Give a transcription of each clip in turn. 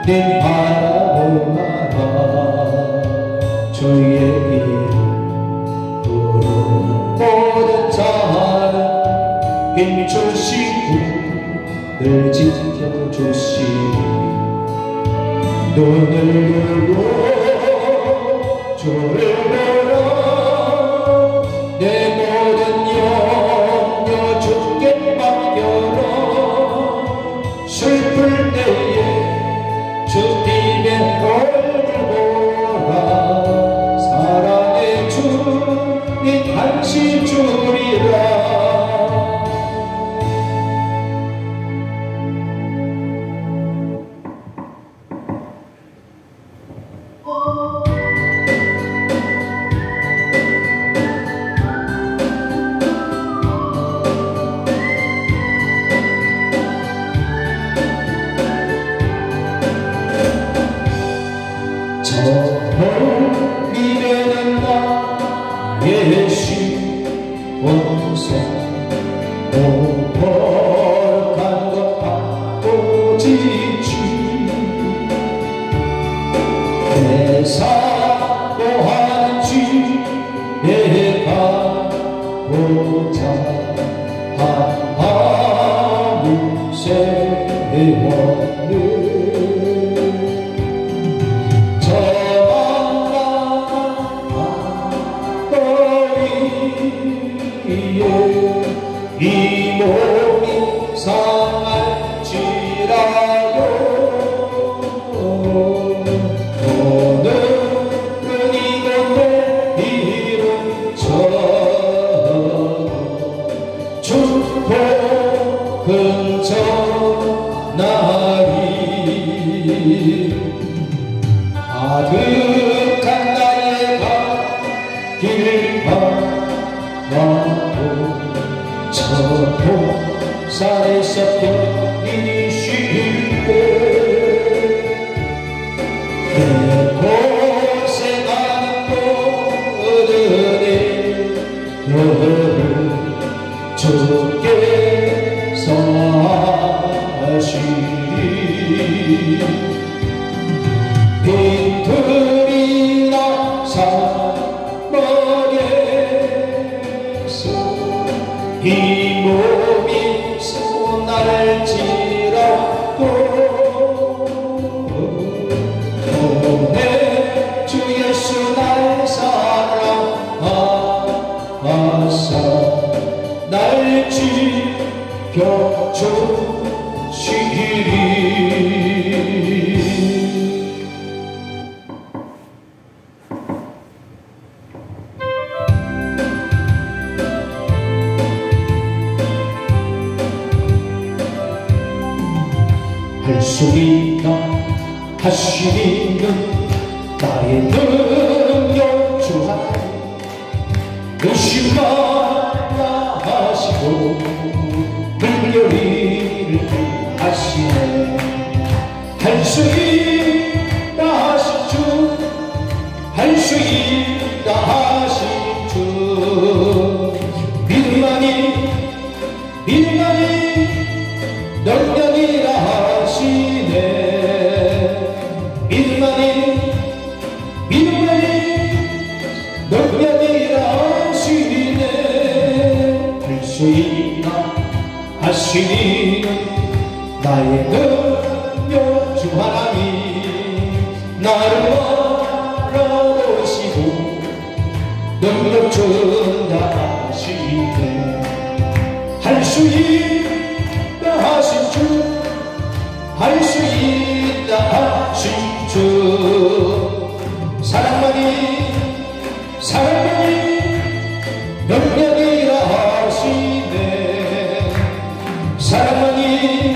내 바라보아라 주의 이름 부르는 모든 자는 힘주시고 늘 지켜주시니 눈을 들고 주를 보라 내 모든 염려 주께 맡겨라 슬플 때에 주님의 얼굴 보라 사랑의 주님 당신 주리라 저 미래는 나의 시원생 오버간 것 아버지지 내 사고하는 집에 가보자 하나님 세워는 이 몸이 상할지라도 오늘은 이곳 내 이름 축복 근전하리 아득한 나의 길 저 동산에서 편히 쉴 때 내 고생하는 모든의 너를 주께서 하시리 빈틈이나 사머리에서 이 몸이 손날지라도 오늘 주 예수 날 사랑하사 날 지켜주시리 할 수 있다 하시는 나의 능력 주 하나님 의심하라 하시고 물결이를 하시네 할 수 있다 하신 주 할 수 있다 하신 주 믿음만이 능력이라 하시네 믿음만이 능력이라 하시네 할 수 있나 하시니 나의 능력 주 하나님 나를 알아보시고 능력 준다 하시네 할 수 있다 하신 주 할 수 있다 하신 주 사랑만이 능력이라 하시네 사랑만이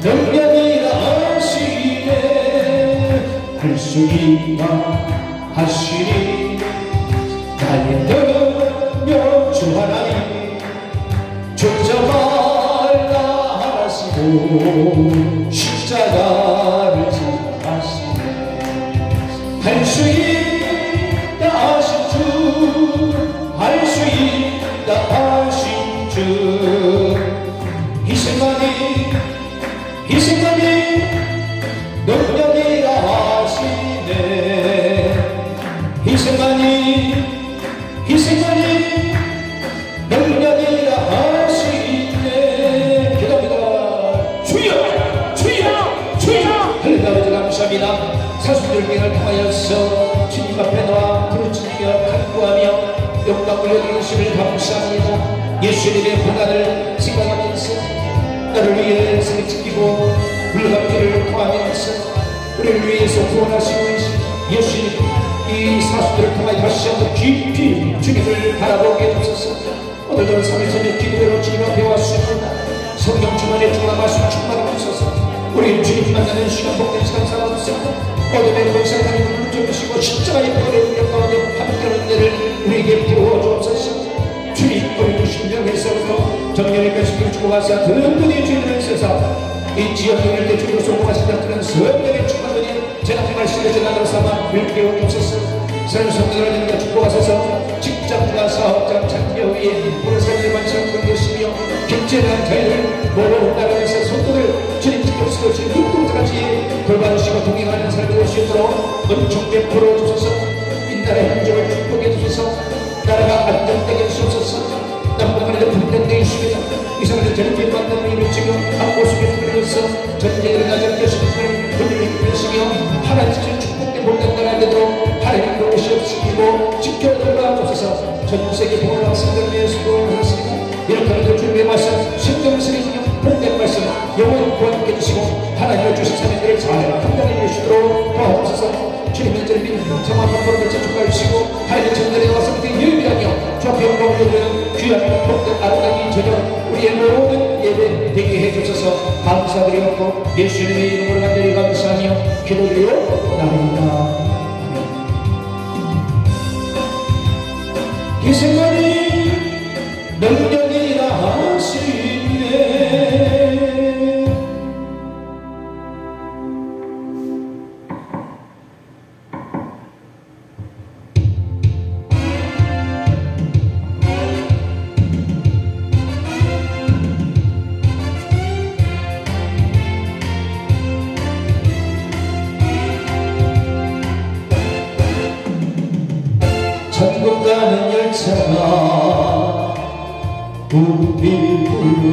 능력이라 하시네 할 수 있다 하시니 나의 능력 주 하나님 죽자 말라 하시고 십자가를 지하시네 할 수 있다 하신 주 할 수 있다 하신 주 희생만이 예수님의 고난을 생각하면서 나를 위해 생을 지키고 물감기를 통하면서 우리를 위해서 구원하시고 예수님 이 사수들을 통하여 다시 한번 깊이 주님을 바라보게 해주소서. 오늘도 3일 전에 기도로 주님 앞에 왔습니다. 성령 충만의 주와 말씀 충만을 주소서. 우리 주님 만나는 시간 복된 시간 삼아주소서. 어둠의 권세를 눈을 좁으시고 십자가의 보혈의 능력 가운데 함께하는 은혜를 우리에게 부어주옵소서. 주님 우리 심령에서부터 정령의 결실을 주고 가사 든든히 주님을 세사 이 지역에 이때 주님을 소통하시다 그런 성령의 충만을 제가 말씀을 전하는 삼아 일깨워 주옵소서. 사는 성령을 내가 주고 가셔서 직장과 사업장 장교 위에 부르사를 완성하고 계시며 경제난 자유를 모로 나라에서 속도를 주님 지켜주시고 주님 눈동자같이 돌봐주시고 동행하는 삶이 될 수 있도록 은총 베풀어 주소서. 이 나라의 행정을 축복해 주소서. 나라가 안정되게 해주소서. 남북한에도 분단되게 해주시며 이 사람들 전쟁 만나는 일을 지금 앞모습에 들으면서 전쟁을 가장 계시는 분들이 계시며 하나님의 축복된 모든 나라에 되도록 하나님 도우시 없으시고 지켜들어가 주소서. 전세계 복음화 성전에 수고를 하셨습니다. 이렇게 하는 주님의 말씀 신정스러운 복된 말씀 영원 구원케 해주시고 하나님의 주신 사명들을 잘 감당해 주시도록 도와주소서. 주님의 저를 정확한 법을 제축하여 주시고 하나님의 전달에 와서 예배하며 주 앞에 영광을 드리는 귀한 복된 아름다운 저녁 우리의 모든 예배 되게 해주셔서 감사드리옵고 예수님의 이름으로 간절히 감사하며 기도드리옵나이다. 기생만이 능력이라 하시네. 천국 가는 열차가 우리 불러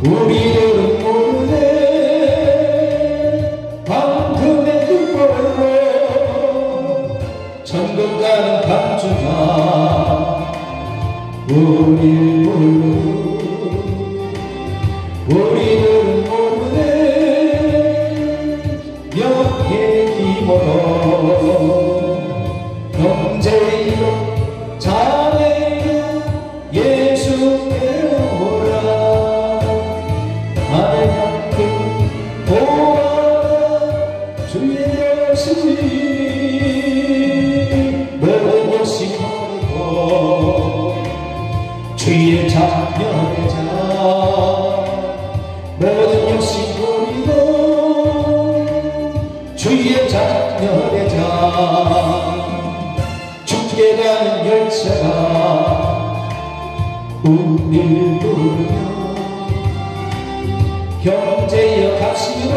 우리들은 모르네. 방금의 눈물로 천국 가는 밤주가 우리 불러 우리들은 모르네. 영의 힘으로 형제여 자매여 예수께로 오라. 하늘 함께 보아라 주의 것이니 모든 것이 모르고 주의 자녀되자. 모든 것이 모르고 주의 자녀되자. 죽게 가는 열차가 우리를 부르며 형제여 갑시다.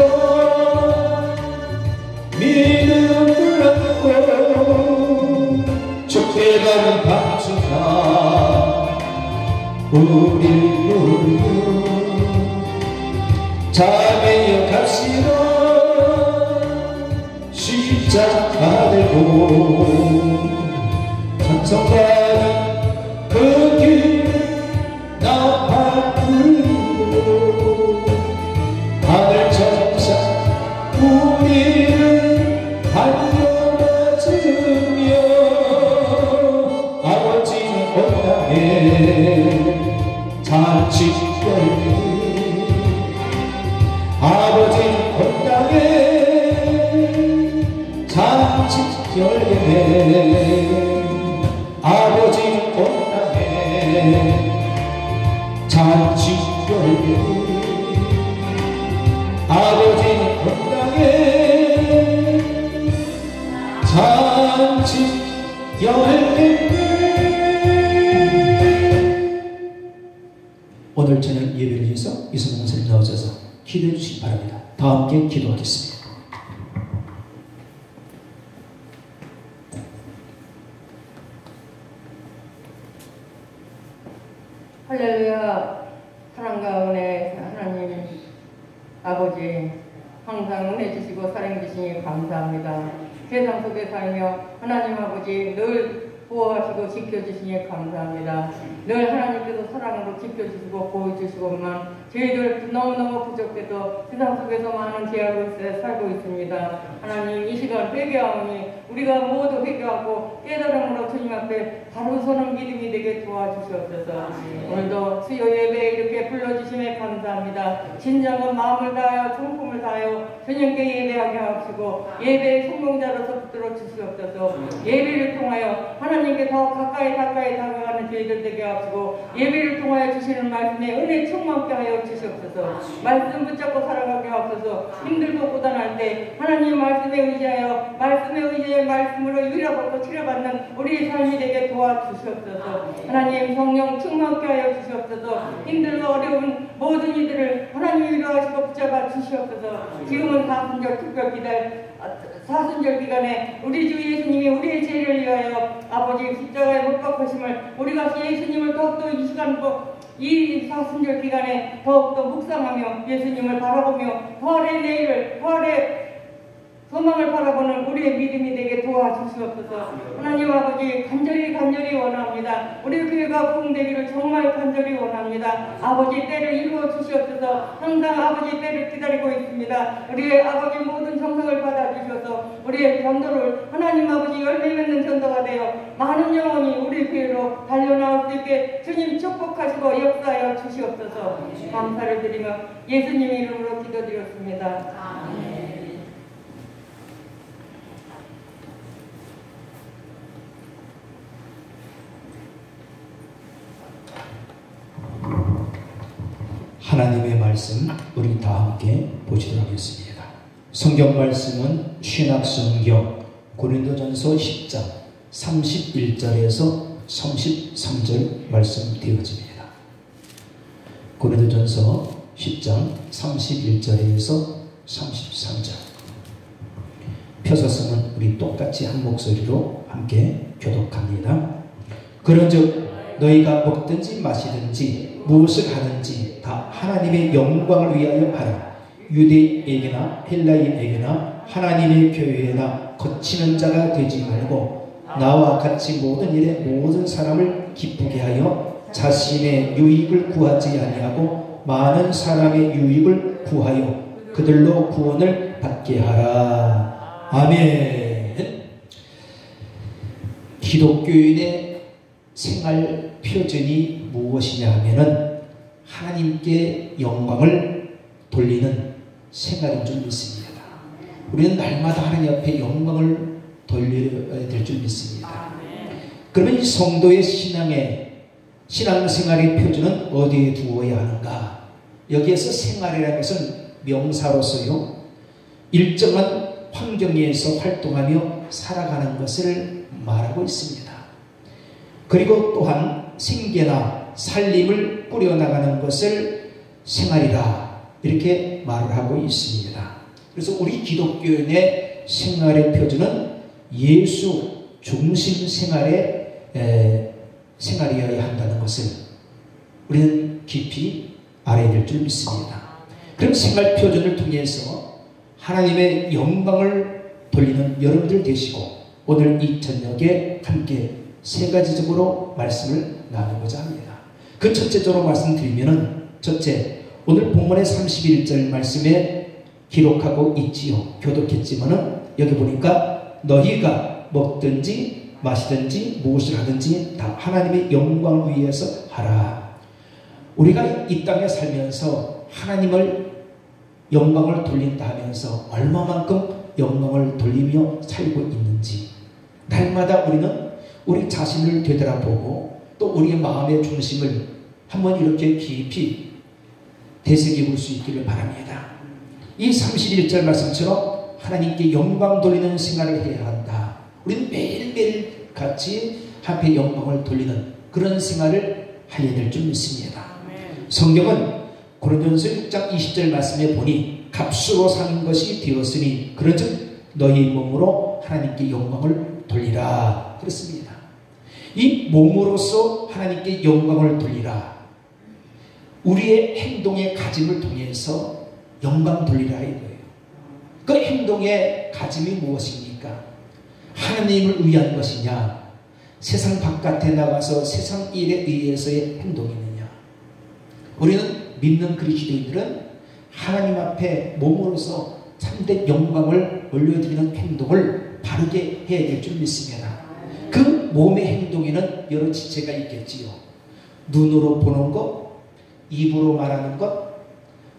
믿음을 안고 죽게 가는 밤주가 우리를 부르며 자매여 갑시다. 십자가 들고 찬송가는 그 길을 나팔 불고 하늘 천사 우리를 달려맞으며 아버지는 온 땅에 잔치 열매. 아버지는 온 땅에 잔치 열매. 아버지는 온 땅에 잔치 열매. 아버지는 온 땅에 잔치 열매. 오늘 저녁 예배를 위해서 이성호 목사님 나오셔서 기도해 주시기 바랍니다. 다 함께 기도하겠습니다. 할렐루야. 사랑과 은혜 하나님 아버지 항상 은혜 주시고 사랑 주시니 감사합니다. 세상 속에 살며 하나님 아버지 늘 보호하시고 지켜주시니 감사합니다. 늘 하나님께서 사랑으로 지켜주시고 보호해주시고만 저희들 너무너무 부족해도 세상 속에서 많은 죄악을 살고 있습니다. 하나님 이 시간 회개하오니 우리가 모두 회개하고 깨달음으로 주님 앞에 바로 서는 믿음이 되게 도와주시옵소서. 오늘도 수요 예배에 이렇게 불러주심에 감사합니다. 진정한 마음을 다하여 성품을 다하여 주님께 예배하게 하시고 예배의 성공자로서 붙들어 주시옵소서. 예배를 통하여 하나님께 더 가까이 다가가는 저희들 되게 하시고 예배를 통하여 주시는 말씀에 은혜 충만케 하여 주시옵소서. 말씀 붙잡고 살아가게 하옵소서. 힘들고 고단할 때 하나님 말씀에 의지하여 말씀으로 유일하고 치료받는 우리의 삶이 되게 도와주시옵소서. 하나님 성령 충만케 하여 주시옵소서. 힘들고 어려운 모든 이들을 하나님 위로하시고 붙잡아 주시옵소서. 지금은 사순절 기간에 우리 주 예수님이 우리의 죄를 위하여 아버지 십자가에 못 박으심을 우리가 예수님을 더욱더 이 시간 이 사순절 기간에 더욱더 묵상하며 예수님을 바라보며 부활의 내일을 부활의 소망을 바라보는 우리의 믿음이 되게 도와주시옵소서. 하나님 아버지 간절히 원합니다. 우리 교회가 부흥되기를 정말 간절히 원합니다. 아버지 때를 이루어 주시옵소서. 항상 아버지 때를 기다리고 있습니다. 우리의 아버지 모든 정성을 받아주셔서 우리의 전도를 하나님 아버지 열매 맺는 전도가 되어 많은 영혼이 우리 교회로 달려나올 수 있게 주님 축복하시고 역사하여 주시옵소서. 감사를 드리며 예수님 이름으로 기도드렸습니다. 아멘. 하나님의 말씀 우리 다 함께 보시도록 하겠습니다. 성경 말씀은 신약성경 고린도전서 10장 31절에서 33절 말씀 되어집니다. 고린도전서 10장 31절에서 33절. 펴서서는 우리 똑같이 한 목소리로 함께 교독합니다. 그런즉 너희가 먹든지 마시든지 무엇을 하든지 다 하나님의 영광을 위하여 하라. 유대인에게나 헬라인에게나 하나님의 교회에나 거치는 자가 되지 말고 나와 같이 모든 일에 모든 사람을 기쁘게 하여 자신의 유익을 구하지 아니하고 많은 사람의 유익을 구하여 그들로 구원을 받게 하라. 아멘. 기독교인의 생활 표준이 무엇이냐 하면은 하나님께 영광을 돌리는 생활인 줄 믿습니다. 우리는 날마다 하나님 앞에 영광을 돌려야 될 줄 믿습니다. 그러면 이 성도의 신앙생활의 표준은 어디에 두어야 하는가? 여기에서 생활이라는 것은 명사로서요, 일정한 환경에서 활동하며 살아가는 것을 말하고 있습니다. 그리고 또한 생계나 살림을 꾸려나가는 것을 생활이라 이렇게 말을 하고 있습니다. 그래서 우리 기독교인의 생활의 표준은 예수 중심 생활이어야 한다는 것을 우리는 깊이 알아야 될 줄 믿습니다. 그럼 생활 표준을 통해서 하나님의 영광을 돌리는 여러분들 되시고 오늘 이 저녁에 함께 세 가지적으로 말씀을 나누고자 합니다. 그 첫째적으로 말씀드리면은 첫째, 오늘 본문의 31절 말씀에 기록하고 있지요. 교독했지만은 여기 보니까 너희가 먹든지 마시든지 무엇을 하든지 다 하나님의 영광을 위해서 하라. 우리가 이 땅에 살면서 하나님을 영광을 돌린다 하면서 얼마만큼 영광을 돌리며 살고 있는지 날마다 우리는 우리 자신을 되돌아보고 또 우리의 마음의 중심을 한번 이렇게 깊이 되새겨 볼 수 있기를 바랍니다. 이 31절 말씀처럼 하나님께 영광 돌리는 생활을 해야 한다. 우리는 매일매일 같이 앞에 영광을 돌리는 그런 생활을 해야 될 줄 믿습니다. 성경은 고린도전서 6장 20절 말씀에 보니 값으로 산 것이 되었으니 그런즉 너희 몸으로 하나님께 영광을 돌리라 그랬습니다. 이 몸으로서 하나님께 영광을 돌리라. 우리의 행동의 가짐을 통해서 영광 돌리라 이거예요. 그 행동의 가짐이 무엇입니까? 하나님을 위한 것이냐, 세상 바깥에 나가서 세상 일에 의해서의 행동이느냐? 우리는 믿는 그리스도인들은 하나님 앞에 몸으로서 참된 영광을 올려드리는 행동을 바르게 해야 될 줄 믿습니다. 그 몸의 행동에는 여러 지체가 있겠지요. 눈으로 보는 것, 입으로 말하는 것,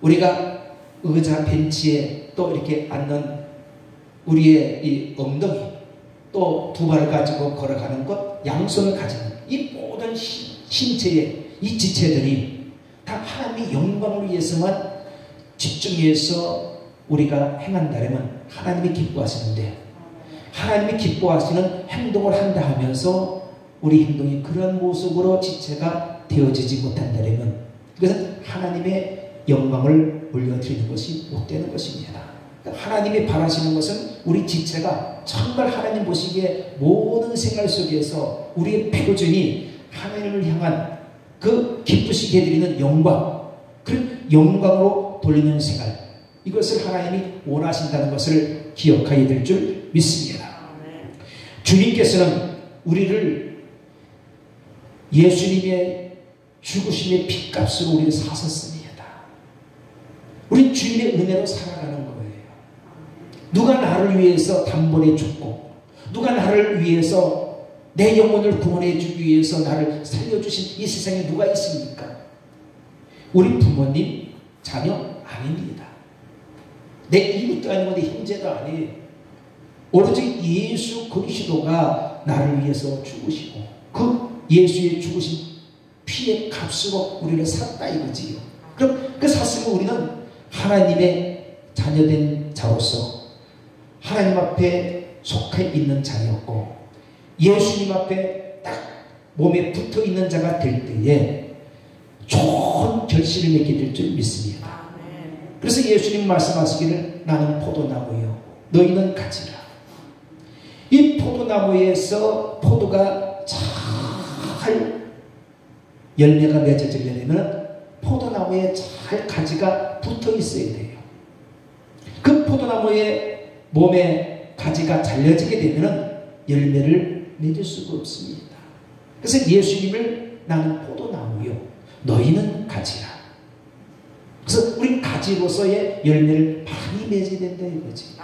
우리가 의자 벤치에 또 이렇게 앉는 우리의 이 엉덩이, 또 두 발을 가지고 걸어가는 것, 양손을 가지는 이 모든 신체의 이 지체들이 다 하나님의 영광을 위해서만 집중해서 우리가 행한다면 하나님이 기뻐하시는데, 하나님이 기뻐하시는 행동을 한다 하면서 우리 행동이 그런 모습으로 지체가 되어지지 못한다면 그것은 하나님의 영광을 올려드리는 것이 못되는 것입니다. 하나님이 바라시는 것은 우리 지체가 정말 하나님 보시기에 모든 생활 속에서 우리의 표준이 하나님을 향한 그 기쁘시게 해드리는 영광, 그 영광으로 돌리는 생활, 이것을 하나님이 원하신다는 것을 기억해야 될 줄 믿습니다. 주님께서는 우리를 예수님의 죽으심의 핏값으로 우리를 사셨습니다. 우리 주님의 은혜로 살아가는 거예요. 누가 나를 위해서 단번에 죽고, 누가 나를 위해서 내 영혼을 구원해 주기 위해서 나를 살려주신 이 세상에 누가 있습니까? 우리 부모님, 자녀 아닙니다. 내 이웃도 아니고 내 형제도 아니에요. 오로지 예수 그리스도가 나를 위해서 죽으시고 그 예수의 죽으신 피의 값으로 우리를 샀다 이거지요. 그럼 그 샀으면 우리는 하나님의 자녀된 자로서 하나님 앞에 속해 있는 자였고 예수님 앞에 딱 몸에 붙어 있는 자가 될 때에 좋은 결실을 맺게 될 줄 믿습니다. 그래서 예수님 말씀하시기를 나는 포도나무요 너희는 가지라. 이 포도나무에서 포도가 잘 열매가 맺어지려면 포도나무에 잘 가지가 붙어 있어야 돼요. 그 포도나무의 몸에 가지가 잘려지게 되면 열매를 맺을 수가 없습니다. 그래서 예수님을 나는 포도나무요 너희는 가지라. 그래서 우리 가지로서의 열매를 많이 맺어야 된다 이거지.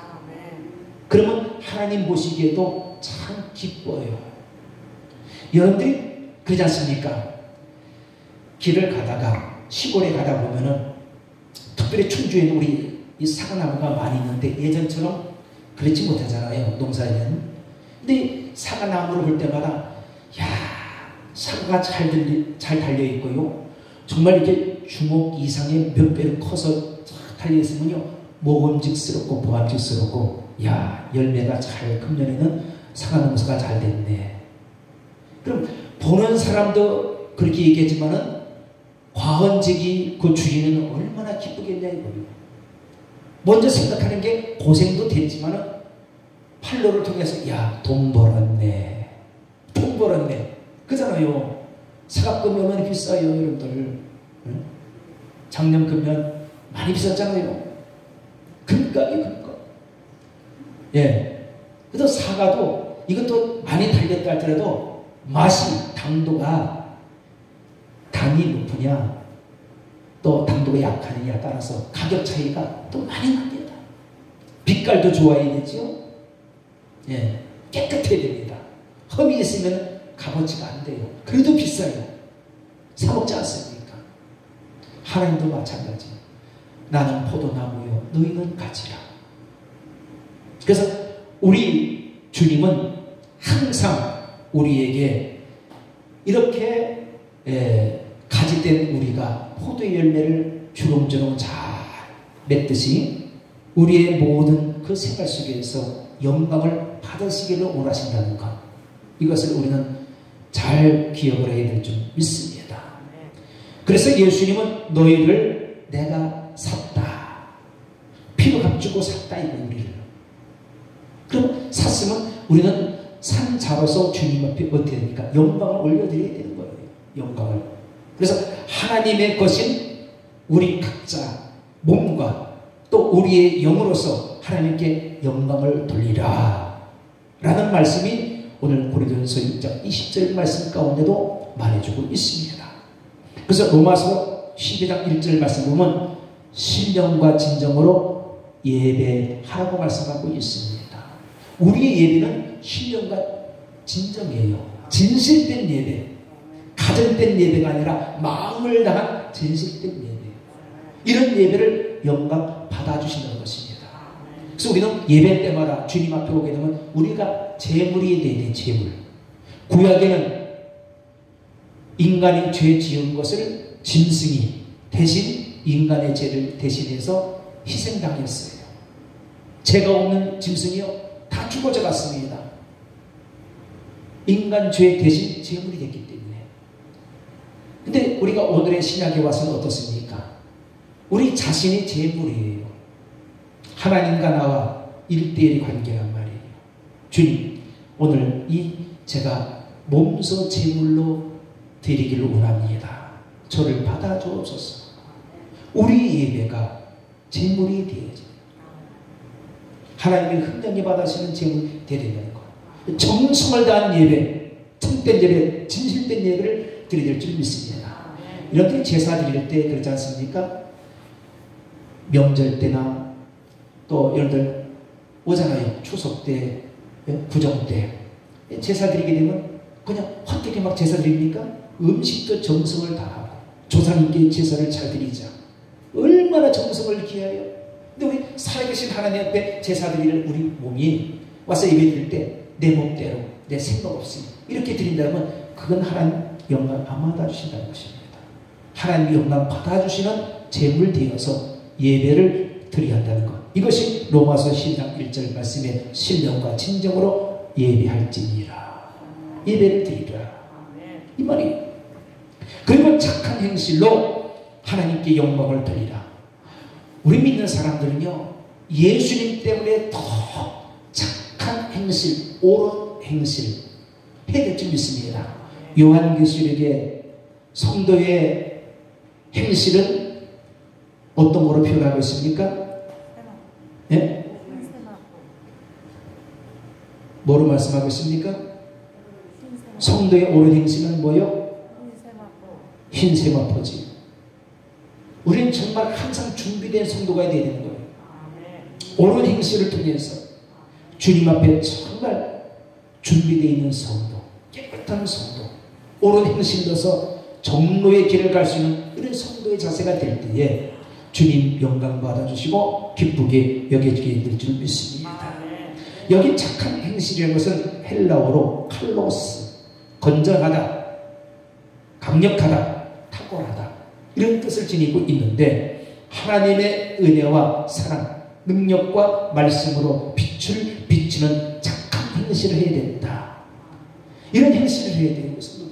그러면 하나님 보시기에도 참 기뻐요. 여러분들이 그러지 않습니까? 길을 가다가 시골에 가다 보면은 특별히 충주에는 우리 이 사과나무가 많이 있는데 예전처럼 그렇지 못하잖아요. 농사에는. 근데 사과나무를 볼 때마다 야 사과가 잘 달려있고요. 정말 이렇게 주먹 이상의 몇 배로 커서 쫙 달려있으면요. 먹음직스럽고 보암직스럽고 야 열매가 잘 금년에는 사과 농사가 잘 됐네. 그럼 보는 사람도 그렇게 얘기했지만은 과언직이 그 주인은 얼마나 기쁘겠냐 이거예요. 먼저 생각하는 게 고생도 됐지만은 팔로를 통해서 야 돈 벌었네 돈 벌었네 그잖아요. 사과 금면 비싸요 여러분들. 응? 작년 금면 많이 비쌌잖아요. 금값이 금값. 예. 그래도 사과도 이것도 많이 달렸다 할지라도 맛이 당도가 당이 높으냐 또 당도가 약하느냐에 따라서 가격 차이가 또 많이 납니다. 빛깔도 좋아야 되죠. 예. 깨끗해야 됩니다. 흠이 있으면 값어치가 안 돼요. 그래도 비싸요. 사 먹지 않습니까? 하나님도 마찬가지. 나는 포도나무요 너희는 가지라. 그래서 우리 주님은 항상 우리에게 이렇게 가지된 우리가 포도의 열매를 주렁주렁 잘 맺듯이 우리의 모든 그 생활 속에서 영광을 받으시기를 원하신다는 것, 이것을 우리는 잘 기억을 해야 될 줄 믿습니다. 그래서 예수님은 너희를 내가 샀다. 피로 값주고 샀다 이거 우리를. 그럼 샀으면 우리는 산 자로서 주님 앞에 어떻게 됩니까? 영광을 올려드려야 되는 거예요. 영광을. 그래서 하나님의 것인 우리 각자 몸과 또 우리의 영으로서 하나님께 영광을 돌리라 라는 말씀이 오늘 고린도전서 6장 20절 말씀 가운데도 말해주고 있습니다. 그래서 로마서 12장 1절 말씀 보면 신령과 진정으로 예배하라고 말씀하고 있습니다. 우리의 예배는 신령과 진정이에요. 진실된 예배, 가정된 예배가 아니라 마음을 다한 진실된 예배. 이런 예배를 영광 받아주시는 것입니다. 그래서 우리는 예배 때마다 주님 앞에 오게 되면 우리가 제물이 되는 제물. 구약에는 인간이 죄 지은 것을 짐승이 대신 인간의 죄를 대신해서 희생당했어요. 죄가 없는 짐승이요 다 죽어져 갔습니다. 인간 죄 대신 제물이 됐기 때문에. 근데 우리가 오늘의 신약에 와서는 어떻습니까? 우리 자신이 제물이에요. 하나님과 나와 1대1의 관계란 말이에요. 주님, 오늘 제가 몸소 제물로 드리기를 원합니다. 저를 받아주옵소서. 우리 예배가 제물이 되어야죠. 하나님이 흥정히 받으시는 제물이 되는 것. 정성을 다한 예배, 참된 예배, 진실된 예배를 드려야 될 줄 믿습니다. 이렇게 제사 드릴 때 그렇지 않습니까? 명절 때나 또 여러분들 오잖아요. 추석 때, 구정 때 제사 드리게 되면 그냥 헛되게 막 제사 드립니까? 음식도 정성을 다하고 조상님께 제사를 잘 드리자. 얼마나 정성을 기하여. 근데 우리 살아계신 하나님 앞에 제사 드릴 우리 몸이 와서 예배 드릴 때 내 몸대로 내 생각 없이 이렇게 드린다면 그건 하나님 영광 안 받아주신다는 것입니다. 하나님 영광 받아주시는 제물 되어서 예배를 드려야 한다는 것. 이것이 로마서 12장 1절 말씀에 신령과 진정으로 예배할지니라. 예배를 드리라. 이 말이에요. 그리고 착한 행실로 하나님께 영광을 돌리라. 우리 믿는 사람들은요, 예수님 때문에 더 착한 행실, 옳은 행실 해야 될 줄 믿습니다. 요한계시록의 성도의 행실은 어떤 거로 표현하고 있습니까? 예? 뭐로 말씀하고 있습니까? 성도의 옳은 행실은 뭐요? 흰 세마포지. 우리는 정말 항상 준비된 성도가 되어야 되는 거예요. 옳은 행실을 통해서 주님 앞에 정말 준비되어 있는 성도, 깨끗한 성도, 옳은 행실로서 정로의 길을 갈 수 있는 이런 성도의 자세가 될 때에 주님 영광 받아주시고 기쁘게 여겨지게 될 줄 믿습니다. 여기 착한 행실이라는 것은 헬라어로 칼로스, 건전하다, 강력하다, 탁월하다 이런 뜻을 지니고 있는데 하나님의 은혜와 사랑, 능력과 말씀으로 빛을 비치는 착한 행실을 해야 된다. 이런 행실을 해야 되는 것은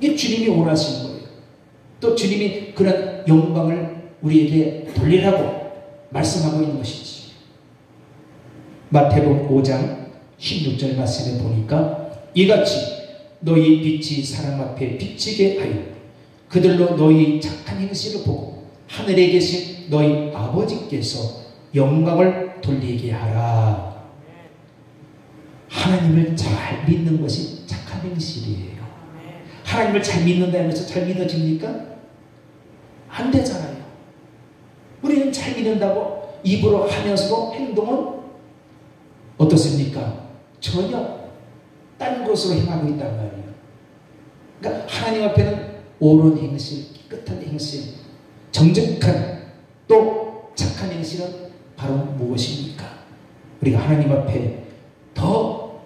이게 주님이 원하시는 거예요. 또 주님이 그런 영광을 우리에게 돌리라고 말씀하고 있는 것이지. 마태복음 5장 16절 말씀에 보니까 이같이 너희 빛이 사람 앞에 비치게 하여 그들로 너희 착한 행실을 보고 하늘에 계신 너희 아버지께서 영광을 돌리게 하라. 하나님을 잘 믿는 것이 착한 행실이에요. 하나님을 잘 믿는다면 잘 믿어집니까? 안 되잖아요. 우리는 잘 믿는다고 입으로 하면서도 행동은 어떻습니까? 전혀 딴 것으로 행하고 있단 말이에요. 그러니까 하나님 앞에는 옳은 행실, 깨끗한 행실, 정직한 또 착한 행실은 바로 무엇입니까? 우리가 하나님 앞에 더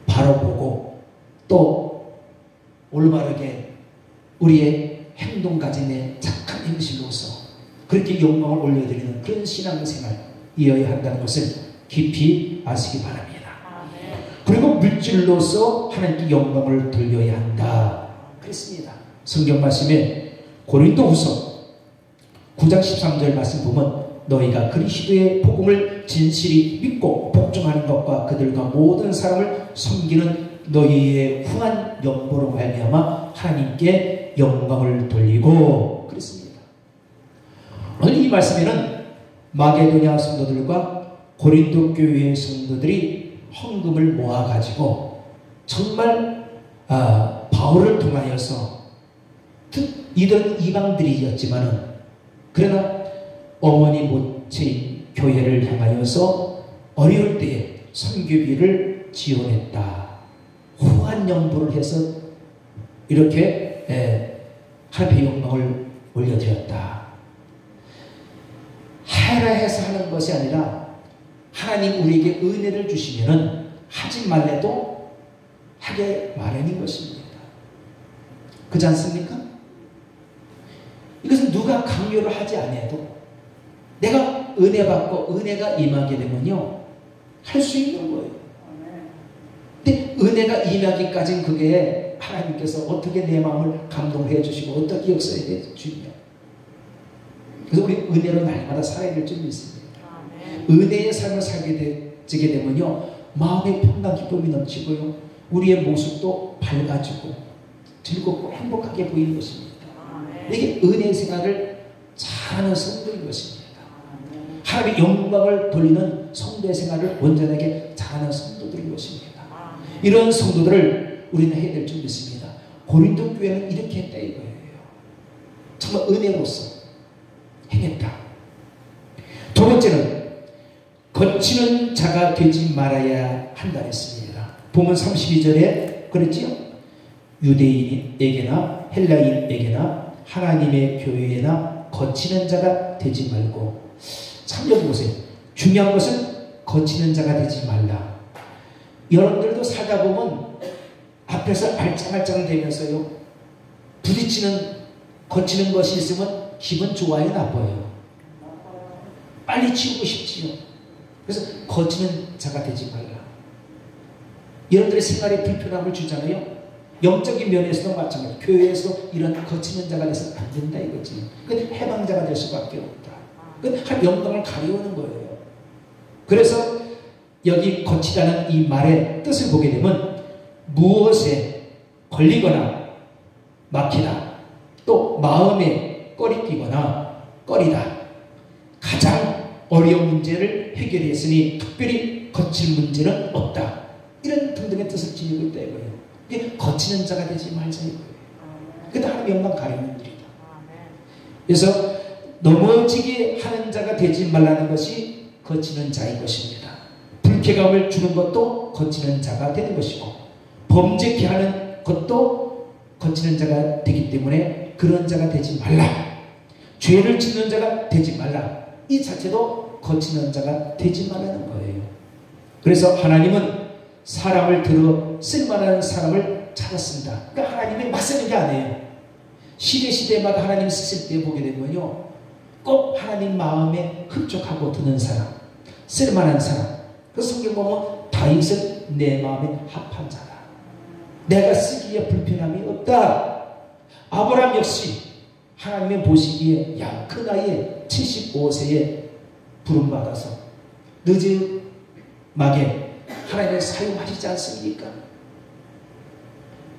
바라보고 또 올바르게 우리의 행동가짐의 착한 행실로서 그렇게 영광을 올려드리는 그런 신앙생활 이어야 한다는 것을 깊이 아시기 바랍니다. 그리고 물질로서 하나님께 영광을 돌려야 한다. 그랬습니다. 성경 말씀에 고린도후서 9장 13절 말씀 보면 너희가 그리스도의 복음을 진실히 믿고 복종하는 것과 그들과 모든 사람을 섬기는 너희의 후한 연보로 말미암아 하나님께 영광을 돌리고 그랬습니다. 오늘 이 말씀에는 마게도냐 성도들과 고린도 교회의 성도들이 헌금을 모아가지고 정말 바울을 통하여서 이들은 이방들이었지만은 그러나 어머니 모체인 교회를 향하여서 어려울 때에 선교비를 지원했다. 후한 영부를 해서 이렇게 하나님의 영광을 올려드렸다. 하라 해서 하는 것이 아니라 하나님 우리에게 은혜를 주시면은 하지 말래도 하게 마련인 것입니다. 그렇지 않습니까? 이것은 누가 강요를 하지 않아도 내가 은혜 받고 은혜가 임하게 되면요 할 수 있는 거예요. 근데 은혜가 임하기까지는 그게 하나님께서 어떻게 내 마음을 감동해 주시고 어떻게 역사해 주시냐. 그래서 우리 은혜로 날마다 살아야 될 줄 믿습니다. 은혜의 삶을 살게 되면요 마음의 평강 기쁨이 넘치고요 우리의 모습도 밝아지고 즐겁고 행복하게 보이는 것입니다. 이게 은혜의 생활을 잘하는 성도인 것입니다. 하나님의 영광을 돌리는 성도의 생활을 온전하게 잘하는 성도들인 것입니다. 이런 성도들을 우리는 해야 될 줄 믿습니다. 고린도 교회는 이렇게 했다 이거예요. 정말 은혜로서 행했다. 두 번째는 거치는 자가 되지 말아야 한다 했습니다. 보면 32절에 그랬지요. 유대인에게나 헬라인에게나 하나님의 교회에나 거치는 자가 되지 말고. 참 여기 보세요. 중요한 것은 거치는 자가 되지 말라. 여러분들도 살다 보면 앞에서 알짱알짱 대면서요 부딪히는 거치는 것이 있으면 기분 좋아요 나빠요? 빨리 치우고 싶지요. 그래서 거치는 자가 되지 말라. 여러분들의 생활에 불편함을 주잖아요. 영적인 면에서도 마찬가지. 교회에서 이런 거치는 자가 돼서 안 된다 이거지. 그건 해방자가 될 수밖에 없다. 그건 한 영광을 가려우는 거예요. 그래서 여기 거치라는 이 말의 뜻을 보게 되면 무엇에 걸리거나 막히다, 또 마음에 꺼리끼거나 꺼리다, 가장 어려운 문제를 해결했으니 특별히 거칠 문제는 없다, 이런 등등의 뜻을 지니고 있다 이거예요. 이게 거치는 자가 되지 말자 이거예요. 그게 하나님의 영광 가리는 일이다. 그래서 넘어지게 하는 자가 되지 말라는 것이 거치는 자인 것입니다. 불쾌감을 주는 것도 거치는 자가 되는 것이고, 범죄케 하는 것도 거치는 자가 되기 때문에 그런 자가 되지 말라. 죄를 짓는 자가 되지 말라. 이 자체도 거치는 자가 되지 말라는 거예요. 그래서 하나님은 사람을 들어 쓸만한 사람을 찾았습니다. 그러니까 하나님이 맞서는 게 아니에요. 시대마다 하나님 쓰실 때 보게 되면요 꼭 하나님 마음에 흡족하고 드는 사람, 쓸만한 사람. 그 성경 보면 다윗은 내 마음에 합한 자다. 내가 쓰기에 불편함이 없다. 아브라함 역시 하나님의 보시기에 야, 그 나이에 75세에 부름받아서 늦음막에 하나님을 사용하시지 않습니까?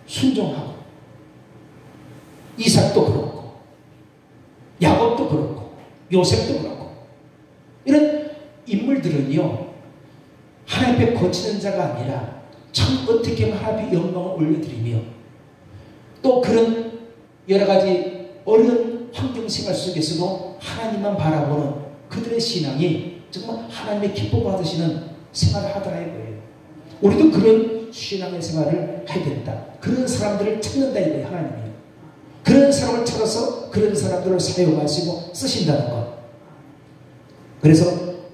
순종하고 이삭도 그렇고 야곱도 그렇고 요셉도 그렇고 이런 인물들은요 하나님 앞에 거치는 자가 아니라 참 어떻게 하면 하나님 앞에 영광을 올려드리며 또 그런 여러가지 어려운 환경생활 속에서도 하나님만 바라보는 그들의 신앙이 정말 하나님의 기뻐 받으시는 생활을 하더라 이거예요. 우리도 그런 신앙의 생활을 해야 된다. 그런 사람들을 찾는다 이거예요. 하나님이 그런 사람을 찾아서 그런 사람들을 사용하시고 쓰신다는 것. 그래서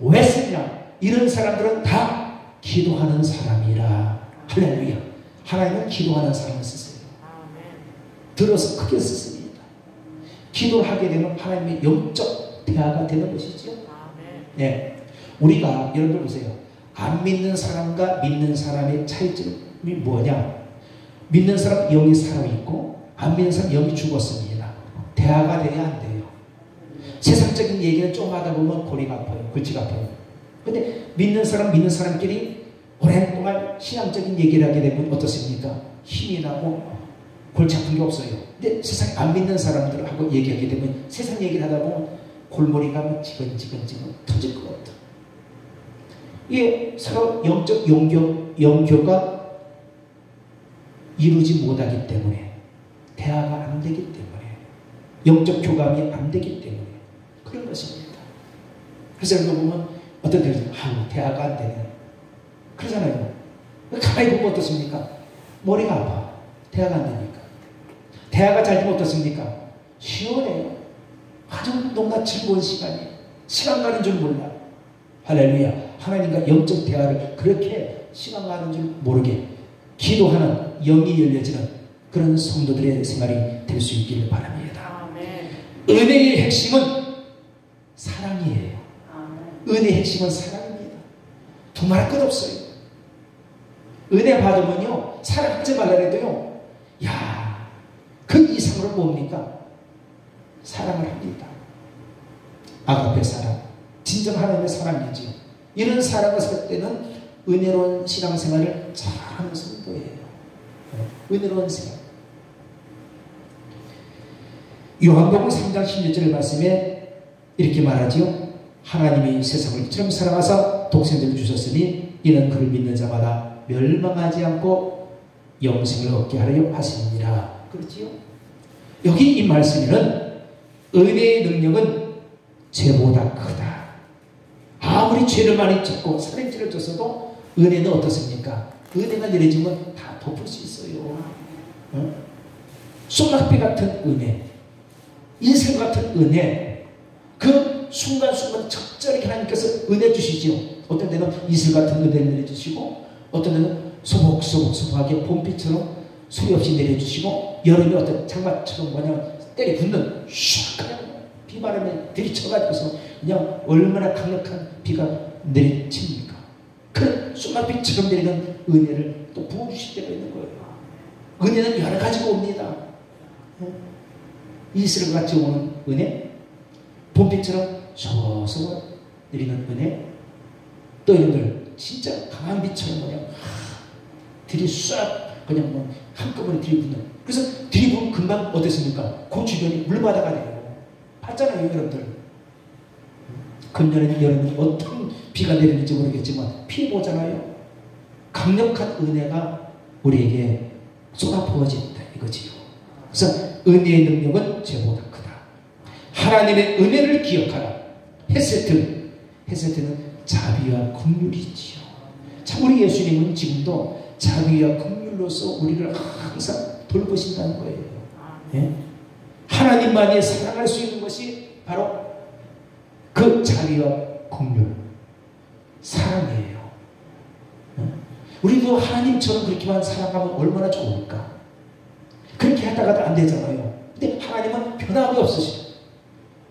왜 쓰냐? 이런 사람들은 다 기도하는 사람이라. 할렐루야. 하나님은 기도하는 사람을 쓰세요. 들어서 크게 쓰십니다. 기도를 하게 되면 하나님의 영적 대화가 되는 것이죠. 네. 우리가 여러분들 보세요. 안 믿는 사람과 믿는 사람의 차이점이 뭐냐? 믿는 사람 영이 살아있고 안 믿는 사람 영이 죽었습니다. 대화가 돼야 안 돼요. 세상적인 얘기는 좀 하다 보면 고리가 아파요. 골치가 아파요. 근데 믿는 사람끼리 오랜 동안 신앙적인 얘기를 하게 되면 어떻습니까? 힘이 나고 골치 아픈 게 없어요. 근데 세상에 안 믿는 사람들하고 얘기하게 되면 세상 얘기를 하다 보면 골머리가 지근지근 터질 것 같아. 이게 서로 영적 영교가 이루지 못하기 때문에, 대화가 안 되기 때문에, 영적 교감이 안 되기 때문에 그런 것입니다. 그래서 여러분 보면 어떤 데는 대화가 안 되네 그러잖아요. 가만히 보면 어떻습니까? 머리가 아파. 대화가 안 되니까. 대화가 잘 되면 어떻습니까? 시원해요. 아주 너무나 즐거운 시간이에요. 시간 가는 줄 몰라. 할렐루야. 하나님과 영적 대화를 그렇게 시간 가는 줄 모르게 기도하는 영이 열려지는 그런 성도들의 생활이 될 수 있기를 바랍니다. 아멘. 은혜의 핵심은 사랑이에요. 아멘. 은혜의 핵심은 사랑입니다. 두말할 것 없어요. 은혜 받으면요, 사랑하지 말라 해도요, 야, 그 이상으로 뭡니까? 사랑을 합니다. 아가페 사랑, 진정 하나님의 사랑이지요. 이런 사랑을 살 때는 은혜로운 신앙생활을 잘하는 성도예요. 은혜로운 생활. 요한복음 3장 16절 말씀에 이렇게 말하지요. 하나님이 세상을 이처럼 사랑하사 독생자를 주셨으니 이는 그를 믿는 자마다 멸망하지 않고 영생을 얻게 하려 하시니라. 그렇지요? 여기 이 말씀에는 은혜의 능력은 죄보다 크다. 아무리 죄를 많이 짓고 살인죄를 졌어도 은혜는 어떻습니까? 은혜가 내려지면 다 덮을 수 있어요. 소낙비 같은 은혜, 인생 같은 은혜, 그 순간순간 적절히 하나님께서 은혜 주시지요. 어떤 데는 이슬 같은 은혜를 내려주시고, 어떤 데는 소복소복하게 봄비처럼 소리 없이 내려주시고, 여름에 어떤 장마처럼 그냥 때리 붙는 그냥 비바람에 들이쳐가지고서 그냥 얼마나 강력한 비가 내리칩니까? 그런 소낙비처럼 내리는 은혜를 또 부어주실 때가 있는 거예요. 은혜는 여러 가지가 옵니다. 이슬 같이 오는 은혜, 봄비처럼 소소하게 내리는 은혜, 또 이런 진짜 강한 비처럼 그냥 들이 싹 그냥 뭐 한꺼번에 들이붓는. 그래서 들이부으면 금방 어땠습니까? 그 주변이 물바다가 돼요. 봤잖아요, 여러분들. 금년에는 여러분이 어떤 비가 내리는지 모르겠지만 피해보잖아요. 강력한 은혜가 우리에게 쏟아부어진다 이거지요. 그래서 은혜의 능력은 죄보다 크다. 하나님의 은혜를 기억하라. 헤세트는 자비와 긍휼이지요. 참 우리 예수님은 지금도 자비와 긍휼로서 우리를 항상 돌보신다는 거예요. 예? 하나님만이 사랑할 수 있는 것이 바로 그 자비와 긍휼, 사랑이에요. 우리도 하나님처럼 그렇게만 사랑하면 얼마나 좋을까? 그렇게 하다가도 안 되잖아요. 근데 하나님은 변함이 없으시죠.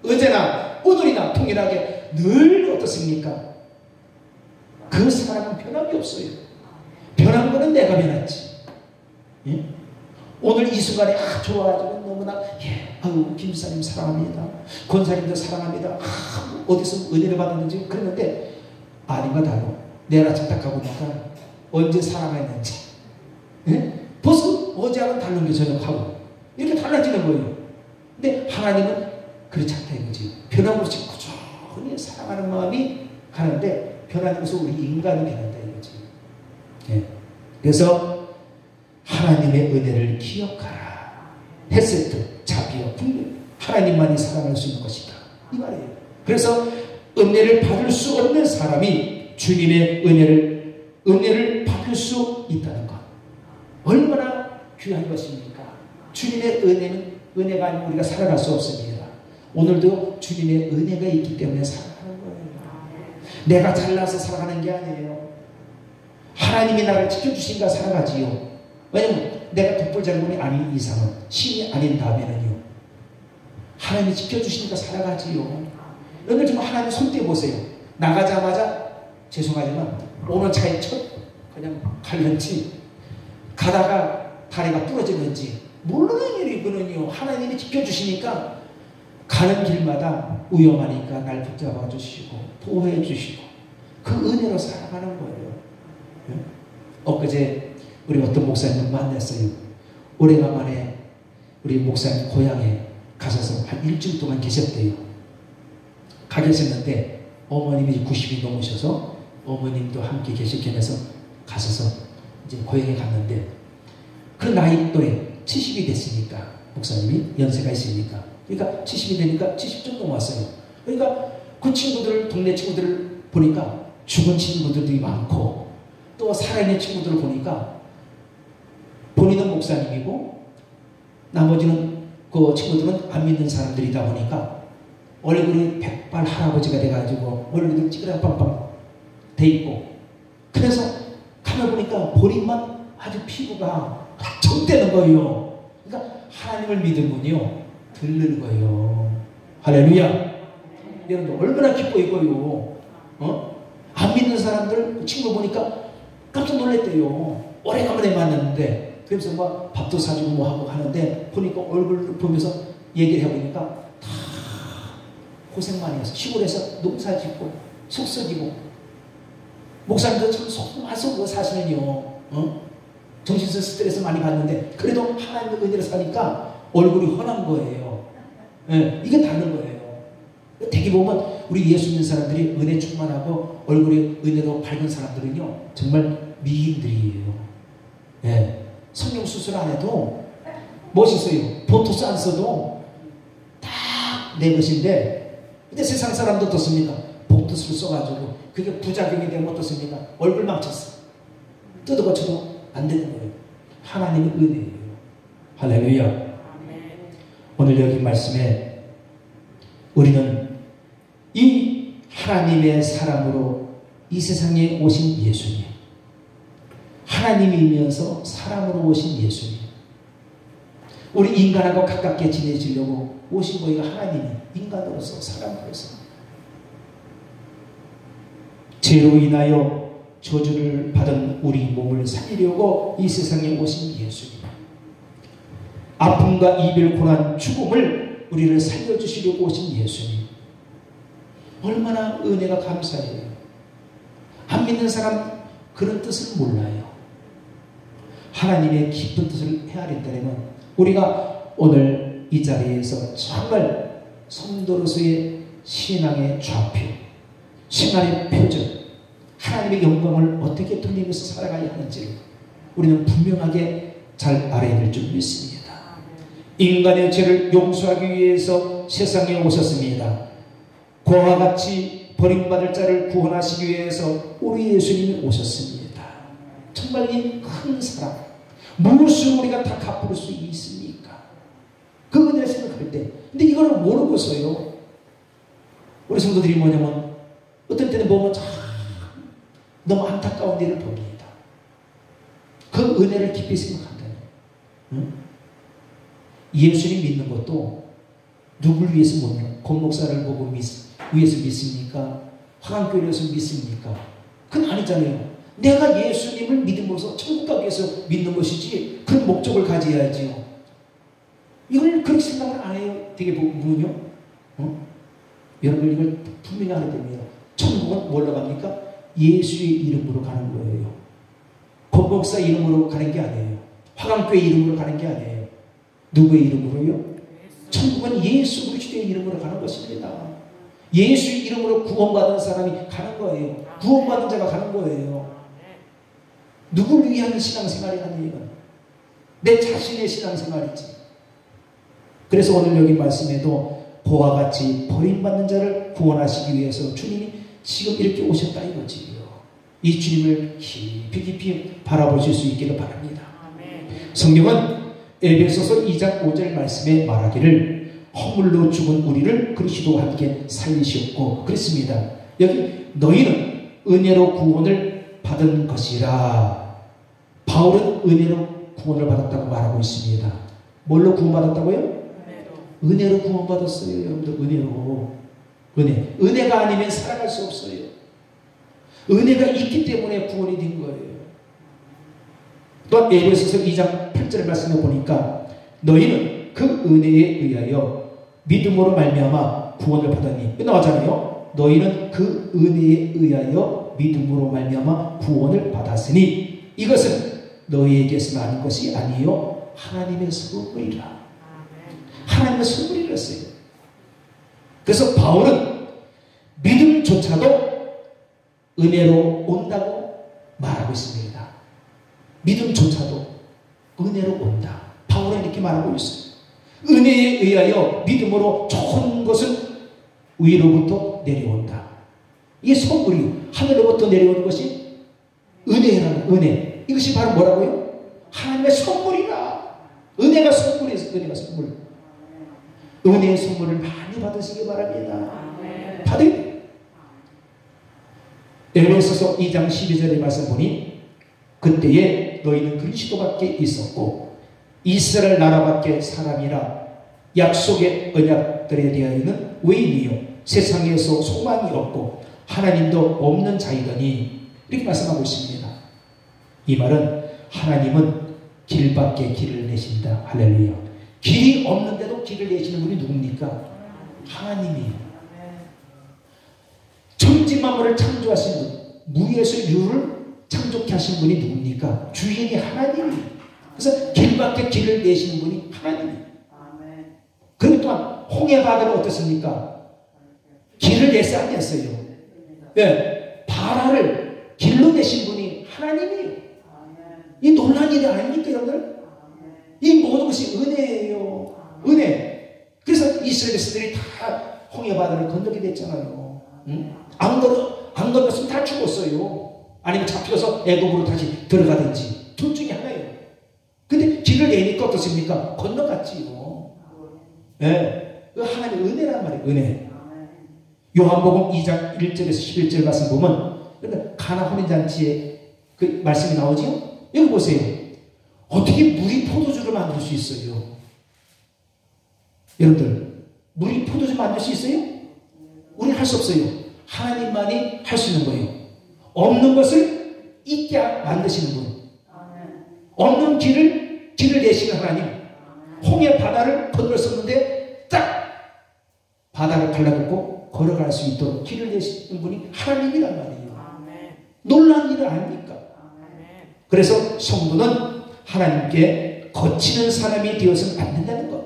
언제나 오늘이나 동일하게 늘 어떻습니까? 그 사랑은 변함이 없어요. 변한 거는 내가 변했지. 예? 오늘 이 순간에 좋아가지고 너무나 아유 김사님 사랑합니다. 권사님도 사랑합니다. 어디서 은혜를 받았는지 그랬는데 아닌가 다요. 내일 아침 딱 가보니까 언제 사랑했는지 벌써 어제하고는 다른 게 저녁하고 이렇게 달라지는 거예요. 근데 하나님은 그렇지 않다 이거지. 변함없이 꾸준히 사랑하는 마음이 가는데 변하면서 우리 인간이 변한다 이거지. 예. 그래서 하나님의 은혜를 기억하라. 헤세트, 자비와 긍휼. 하나님만이 사랑할 수 있는 것이다. 이 말이에요. 그래서 은혜를 받을 수 없는 사람이 주님의 은혜를 받을 수 있다는 것. 얼마나 귀한 것입니까? 주님의 은혜가 아니면 우리가 살아갈 수 없습니다. 오늘도 주님의 은혜가 있기 때문에 살아가는 거예요. 내가 잘나서 살아가는 게 아니에요. 하나님이 나를 지켜주시니까 살아가지요. 왜냐면 내가 독불장군이 아닌 이상은, 신이 아닌 다음에는요, 하나님이 지켜주시니까 살아가지요. 여러분 좀 하나님 손 떼보세요. 나가자마자 죄송하지만 오는 차에 그냥 갈는지 가다가 다리가 부러지는지 모르는 일이거든요. 하나님이 지켜주시니까 가는 길마다 위험하니까 날 붙잡아 주시고 보호해 주시고 그 은혜로 살아가는 거예요. 엊그제 우리 어떤 목사님을 만났어요. 오래간만에 우리 목사님 고향에 가셔서 한 일주일 동안 계셨대요. 가 계셨는데 어머님이 90이 넘으셔서 어머님도 함께 계실 겸해서 가셔서 이제 고향에 갔는데 그 나이 또래 70이 됐으니까 목사님이 연세가 있으니까 그러니까 70이 되니까 70좀 넘었어요. 그러니까 그 친구들 동네 친구들을 보니까 죽은 친구들이 많고 또 살아있는 친구들을 보니까 본인은 목사님이고 나머지는 그 친구들은 안 믿는 사람들이다 보니까 얼굴이 백발 할아버지가 돼가지고 얼굴이 찌그랑빵빵 돼 있고 그래서 가만 보니까 본인만 아주 피부가 쩍대는 거예요. 그러니까 하나님을 믿으면요 덜 늙어요. 할렐루야. 여러분 얼마나 기뻐이고요. 안 믿는 사람들 친구 보니까 깜짝 놀랐대요. 오래간만에 만났는데 그래서 막 밥도 사주고 뭐 하고 하는데 보니까 얼굴 보면서 얘기를 해보니까 다 고생 많이 해서 시골에서 농사 짓고 속썩이고 목사님도 참 속 많이 썩고 사시는요. 정신적 스트레스 많이 받는데 그래도 하나님의 은혜를 사니까 얼굴이 환한 거예요. 네, 이게 다른 거예요. 대개 보면 우리 예수 믿는 사람들이 은혜 충만하고 얼굴이 은혜로 밝은 사람들은요 정말 미인들이에요. 네, 성형 수술 안 해도 멋있어요. 보토스 안 써도 딱 내 것인데 근데 세상 사람도 어떻습니까? 보토스를 써가지고 그게 부작용이 되면 어떻습니까? 얼굴 망쳤어. 뜯어 고쳐도 안 되는 거예요. 하나님의 은혜예요. 할렐루야. 오늘 여기 말씀에 우리는 이 하나님의 사람으로 이 세상에 오신 예수님, 하나님이면서 사람으로 오신 예수님, 우리 인간하고 가깝게 지내시려고 오신 거예요. 하나님이 인간으로서 사람으로서 죄로 인하여 저주를 받은 우리 몸을 살리려고 이 세상에 오신 예수님, 아픔과 이별, 고난, 죽음을 우리를 살려주시려고 오신 예수님, 얼마나 은혜가 감사해요. 안 믿는 사람 그런 뜻을 몰라요. 하나님의 깊은 뜻을 헤아린다면 우리가 오늘 이 자리에서 정말 성도로서의 신앙의 좌표, 신앙의 표정, 하나님의 영광을 어떻게 돌리면서 살아가야 하는지 우리는 분명하게 잘 알아야 될 줄 믿습니다. 인간의 죄를 용서하기 위해서 세상에 오셨습니다. 그와 같이 버림받을 자를 구원하시기 위해서 우리 예수님이 오셨습니다. 정말 이 큰 사랑, 무엇을 우리가 다 갚을 수 있습니까? 그 은혜를 생각할 때. 근데 이걸 모르고서요, 우리 성도들이 뭐냐면 어떨 때는 보면 참 너무 안타까운 일을 봅니다. 그 은혜를 깊이 생각한다면, 응? 예수님 믿는 것도 누굴 위해서 못 믿는, 권 목사를 보고 위해서 믿습니까? 화강교회에서 믿습니까? 그건 아니잖아요. 내가 예수님을 믿음으로써 천국 가기 위해서 믿는 것이지 그런 목적을 가져야지요. 이걸 그렇게 생각을 안 해요. 되게 보면요. 여러분 이걸 분명히 알아야 됩니다. 천국은 뭘로 갑니까? 예수의 이름으로 가는 거예요. 권 목사 이름으로 가는 게 아니에요. 화강교회 이름으로 가는 게 아니에요. 누구의 이름으로요? 천국은 예수 그리스도의 이름으로 가는 것입니다. 예수 이름으로 구원받은 사람이 가는 거예요. 구원받은 자가 가는 거예요. 누구를 위한 신앙생활이라는 얘기는 내 자신의 신앙생활이지. 그래서 오늘 여기 말씀에도 그와 같이 버림받는 자를 구원하시기 위해서 주님이 지금 이렇게 오셨다 이거지요. 이 주님을 깊이 바라보실 수 있기를 바랍니다. 성경은 에베소서 2장 5절 말씀에 말하기를 허물로 죽은 우리를 그리스도와 함께 살리셨고 그랬습니다. 여기 너희는 은혜로 구원을 받은 것이라. 바울은 은혜로 구원을 받았다고 말하고 있습니다. 뭘로 구원받았다고요? 은혜로 구원받았어요. 여러분들 은혜로. 은혜가 아니면 살아갈 수 없어요. 은혜가 있기 때문에 구원이 된 거예요. 또 에베소서 2장 8절 말씀을 보니까 너희는 그 은혜에 의하여 믿음으로 말미암아 구원을 받았니. 나왔잖아요. 너희는 그 은혜에 의하여 믿음으로 말미암아 구원을 받았으니 이것은 너희에게서 나는 것이 아니요 하나님의 선물이라. 하나님의 선물이랬어요. 그래서 바울은 믿음조차도 은혜로 온다고 말하고 있습니다. 믿음조차도 은혜로 온다. 바울은 이렇게 말하고 있어요. 은혜에 의하여 믿음으로 좋은 것은 위로부터 내려온다. 이게 선물이 하늘로부터 내려오는 것이 은혜라는 은혜. 이것이 바로 뭐라고요? 하나님의 선물이다. 은혜가 선물이에요. 은혜가 선물. 은혜의 선물을 많이 받으시기 바랍니다. 받으세요. 에베소서 2장 12절의 말씀 보니 그때에 너희는 그리스도밖에 있었고 이스라엘 나라밖에 사람이라 약속의 언약들에 대하여는 외인이요 세상에서 소망이 없고 하나님도 없는 자이더니 이렇게 말씀하고 있습니다. 이 말은 하나님은 길밖에 길을 내신다. 할렐루야. 길이 없는데도 길을 내시는 분이 누굽니까? 하나님이에요. 천지만물을 창조하신 분, 무에서 유를 창조케 하신 분이 누굽니까? 주인이 하나님이에요. 그래서 길밖에 길을 내시는 분이 하나님이에요. 그리고 또한 홍해바다는 어떻습니까? 길을 냈어요, 안 냈어요? 네, 바다를 길로 내신 분이 하나님이에요. 이 놀라운 일이 아닙니까, 여러분들? 이 모든 것이 은혜예요. 은혜. 그래서 이스라엘 백성들이 다 홍해바다를 건너게 됐잖아요. 응? 안 건넜으면 다 죽었어요. 아니면 잡혀서 애굽으로 다시 들어가든지 둘 중에 하나예요. 근데 길을 내니까 어떻습니까? 건너갔지요. 네. 하나님의 은혜란 말이에요. 은혜. 요한복음 2장 1절에서 11절 말씀 보면 가나 혼인잔치에 그 말씀이 나오지요. 여기 보세요. 어떻게 물이 포도주를 만들 수 있어요? 여러분들 물이 포도주 만들 수 있어요? 우리는 할 수 없어요. 하나님만이 할 수 있는 거예요. 없는 것을 있게 만드시는 분. 없는 길을 내시는 하나님. 홍해 바다를 건널었는데 딱 바다를 갈라놓고 걸어갈 수 있도록 길을 내시는 분이 하나님이란 말이에요. 놀라운 일은 아닙니까? 그래서 성도는 하나님께 거치는 사람이 되어서는 안 된다는 것.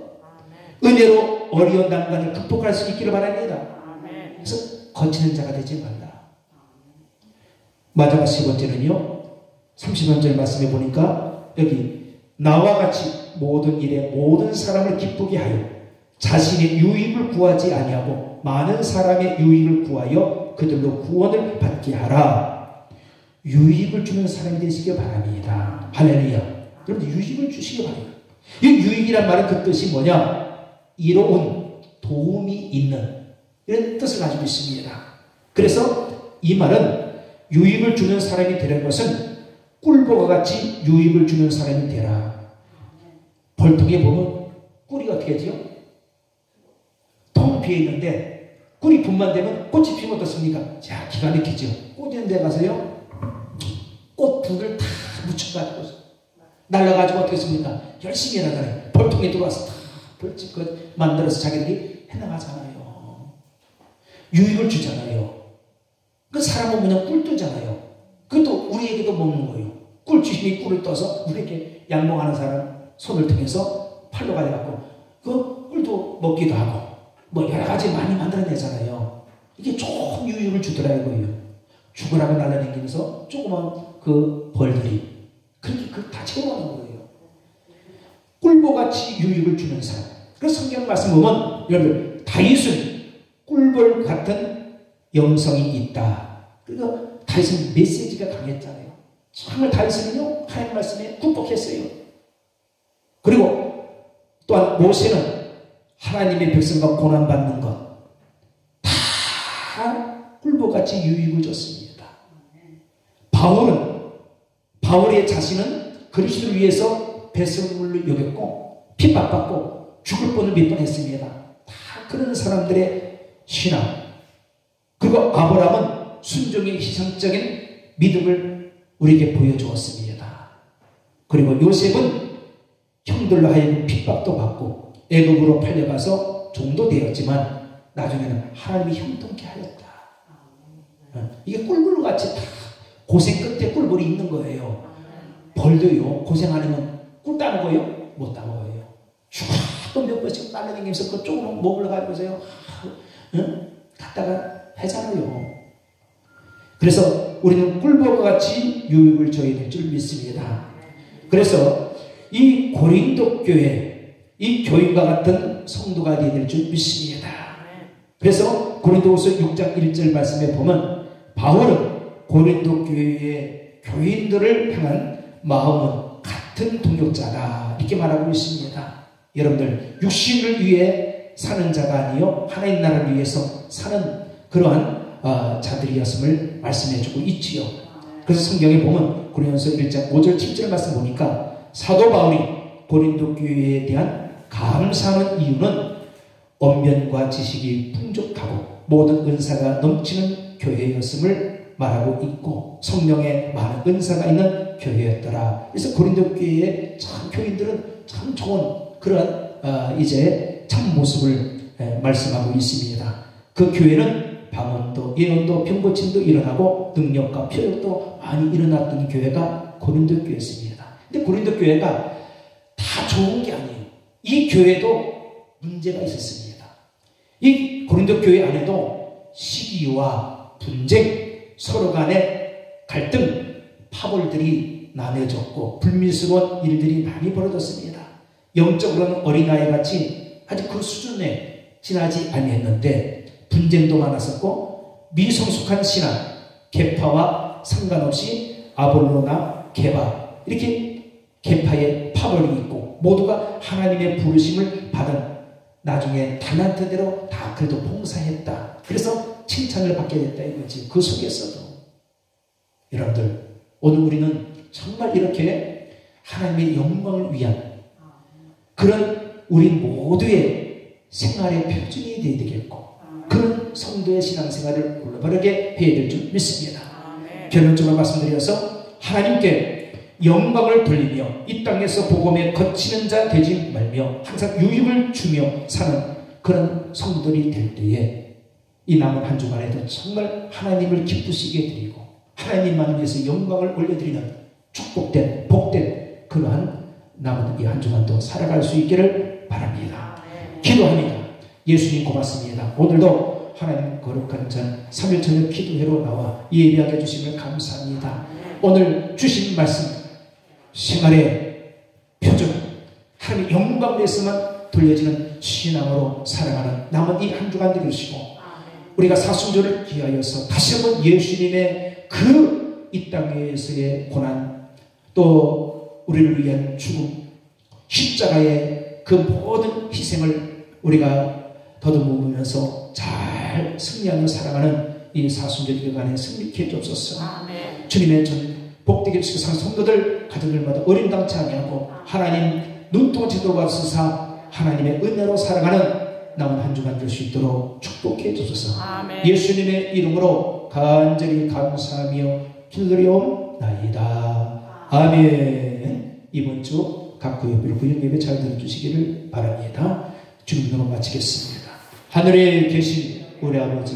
은혜로 어려운 난관을 극복할 수 있기를 바랍니다. 그래서 거치는 자가 되지 말라. 마지막 10번째는요. 33절 말씀해 보니까 여기 나와 같이 모든 일에 모든 사람을 기쁘게 하여 자신의 유익을 구하지 아니하고 많은 사람의 유익을 구하여 그들로 구원을 받게 하라. 유익을 주는 사람이 되시길 바랍니다. 할렐루야. 여러분 유익을 주시기 바랍니다. 이 유익이란 말은 그 뜻이 뭐냐? 이로운 도움이 있는 이런 뜻을 가지고 있습니다. 그래서 이 말은 유익을 주는 사람이 되는 것은 꿀보가 같이 유익을 주는 사람이 되라. 벌통에 보면 꿀이 어떻게 하지요? 텅 비어 있는데 꿀이 분만 되면 꽃이 피면 어떻습니까? 자, 기가 막히죠. 꽃 있는 데 가서요. 꽃 불을 다 묻혀가지고 날라가지고 어떻게 했습니까? 열심히 해나가요. 벌통에 들어와서 다 벌집껏 만들어서 자기들이 해나가잖아요. 유익을 주잖아요. 그 사람은 그냥 꿀 뜨잖아요. 그것도 우리에게도 먹는 거예요. 꿀 주인이 꿀을 떠서 우리에게 양봉하는 사람 손을 통해서 팔로 가져가고 그 꿀도 먹기도 하고 뭐 여러 가지 많이 만들어내잖아요. 이게 좋은 유익을 주더라 이거예요. 죽으라고 날라다니면서 조그만 그 벌들이 그렇게 다 채워가는 거예요. 꿀보같이 유익을 주는 사람. 그래서 성경 말씀 보면 여러분 다윗은 꿀벌 같은 영성이 있다. 그리고 다윗은 메시지가 강했잖아요. 정말 다윗은요 하나님 말씀에 굴복했어요. 그리고 또한 모세는 하나님의 백성과 고난받는 것 다 꿀보같이 유익을 줬습니다. 바울의 자신은 그리스도를 위해서 배설물로 여겼고 핍박받고 죽을 뻔을 몇 번 했습니다. 다 그런 사람들의 신앙. 그리고 아브라함은 순종의 희생적인 믿음을 우리에게 보여주었습니다. 그리고 요셉은 형들로 하여금 핍박도 받고 애굽으로 팔려가서 종도 되었지만 나중에는 하나님이 형통케 하였다. 이게 꿀벌같이 다 고생 끝에 꿀벌이 있는 거예요. 벌도요 고생 안 하면 꿀 따먹어요? 못 따먹어요. 쭉 몇 번씩 날라다니면서 그 조금 먹으러 가지고서요. 갔다가 해잖아요. 그래서 우리는 꿀벌과 같이 유익을 줘야 될 줄 믿습니다. 그래서 이 고린도 교회, 이 교인과 같은 성도가 되어야 될 줄 믿습니다. 그래서 고린도후서 6장 1절 말씀에 보면 바울은 고린도 교회의 교인들을 향한 마음은 같은 동역자다 이렇게 말하고 있습니다. 여러분들 육신을 위해 사는 자가 아니요 하나님 나라를 위해서 사는 그러한 자들이었음을 말씀해주고 있지요. 그래서 성경에 보면 고린도서 1장 5절 7절 말씀 보니까 사도 바울이 고린도 교회에 대한 감사하는 이유는 언변과 지식이 풍족하고 모든 은사가 넘치는 교회였음을 말하고 있고 성령의 많은 은사가 있는 교회였더라. 그래서 고린도 교회의 참 교인들은 참 좋은 그런 이제 참 모습을 말씀하고 있습니다. 그 교회는 방언도 예언도 병고침도 일어나고 능력과 표적도 많이 일어났던 교회가 고린도 교회였습니다. 근데 고린도 교회가 다 좋은 게 아니에요. 이 교회도 문제가 있었습니다. 이 고린도 교회 안에도 시기와 분쟁, 서로 간의 갈등, 파벌들이 나뉘어졌고 불미스러운 일들이 많이 벌어졌습니다. 영적으로는 어린아이같이 아직 그 수준에 지나지 아니했는데 분쟁도 많았었고 미성숙한 신앙, 계파와 상관없이 아볼로나 게바 이렇게 계파의 파벌이 있고 모두가 하나님의 부르심을 받은 나중에 달란트대로 다 그래도 봉사했다. 그래서 칭찬을 받게 됐다 이거지. 그 속에서도 여러분들 오늘 우리는 정말 이렇게 하나님의 영광을 위한 그런 우리 모두의 생활의 표준이 되어야 되겠고 그런 성도의 신앙생활을 올바르게 해야 될 줄 믿습니다. 결론적으로 말씀드려서 하나님께 영광을 돌리며 이 땅에서 복음에 거치는 자 되지 말며 항상 유익을 주며 사는 그런 성도들이 될 때에 이 남은 한 주간에도 정말 하나님을 기쁘시게 드리고 하나님만을 위해서 영광을 올려드리는 축복된 복된 그러한 남은 이 한 주간도 살아갈 수 있기를 바랍니다. 기도합니다. 예수님 고맙습니다. 오늘도 하나님 거룩한 전 3일 저녁 기도회로 나와 예배하게 해주심을 감사합니다. 오늘 주신 말씀 생활의 표준 하나님의 영광 위해서만 돌려지는 신앙으로 살아가는 남은 이 한 주간 되시고 우리가 사순절을 기하여서 다시 한번 예수님의 그 이 땅에서의 고난 또 우리를 위한 죽음 십자가의 그 모든 희생을 우리가 더듬으면서 잘 승리하며 살아가는 이 사순절 기간에 승리케 해주옵소서. 주님의 전 복되게 주시고 산 성도들 가정들마다 어림당치 아니하고 하나님 눈동자 돌아가시사 하나님의 은혜로 살아가는 남은 한 주간 될 수 있도록 축복해 주소서. 예수님의 이름으로 간절히 감사하며 기도드리옵나이다. 아멘. 이번 주 각 구역별 구역 예배 잘 들어주시기를 바랍니다. 주님으로 마치겠습니다. 하늘에 계신 우리 아버지